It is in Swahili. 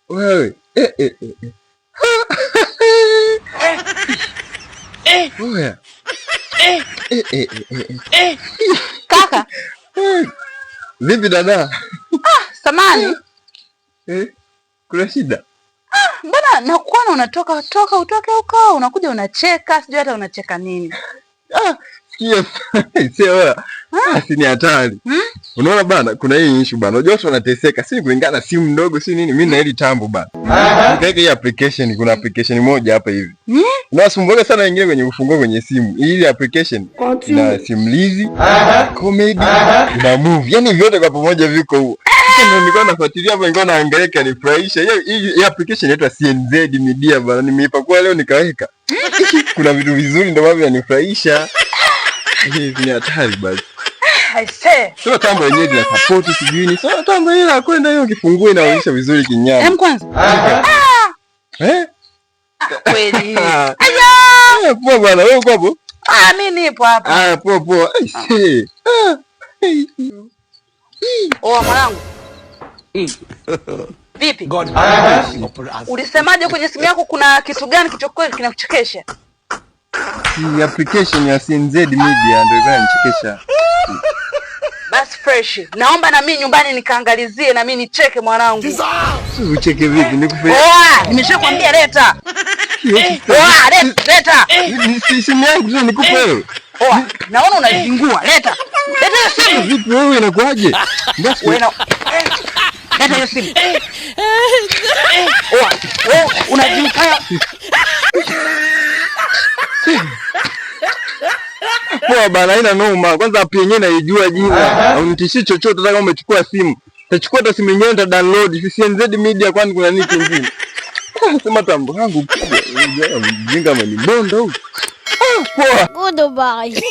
Wewe. Oya. Kaka. Vipi dada? Samani. Kuna shida? Mbona nakuona unatoka utoke huko, unakuja unacheka, sijui hata unacheka nini. Sikia. Sio si ni hatari. Unaona bana, kuna hii issue bana. Unajua watu wanateseka, si kulingana na simu ndogo si nini, mimi na hili tambo bana. Nikaweka hii application, kuna application moja hapa hivi. Unasumbuka sana wengine kwenye kufungua kwenye simu. Hii application ina simulizi, comedy, na movie. Yaani vyote kwa pamoja viko huko. Sasa nilikuwa nafuatilia hapo, nilikuwa naangalia nifurahisha. Hii application inaitwa CNZ Media bana. Nimeipakuwa leo nikaweka. Kuna vitu vizuri ndio ambavyo yanifurahisha. Hii ni hatari basi. I say. Sio tambo yenyewe ina support sijui ni. Sio tambo ile akwenda hiyo kifungua inaonyesha vizuri kinyama. Kwanza. Kweli. Aya! Poa bwana, wewe uko hapo? Mimi nipo hapa. Poa. Mwanangu. Vipi? Ulisemaje kwenye simu yako kuna kitu gani kichokweli kinakuchekesha? Hii application ya CNZ Media ndio inanichekesha. Basi fresh. Naomba na mimi nyumbani nikaangalizie na mimi nicheke mwanangu. Ucheke vipi? Nikupe. Nimeshakwambia leta. Leta. Simu yangu tu nikupe wewe. Naona unazingua. Leta. Leta simu. Vipi wewe inakuaje? Basi wewe leta hiyo simu. Unajifanya. Poa bana, haina noma. Kwanza app yenyewe naijua jina. Unitishi chochote hata kama umechukua simu. Utachukua hata simu yenyewe uta download CNZ Media, kwani kuna nini kingine? Sema tambo yangu kubwa. Jinga mwenye bondo. Poa. Goodbye.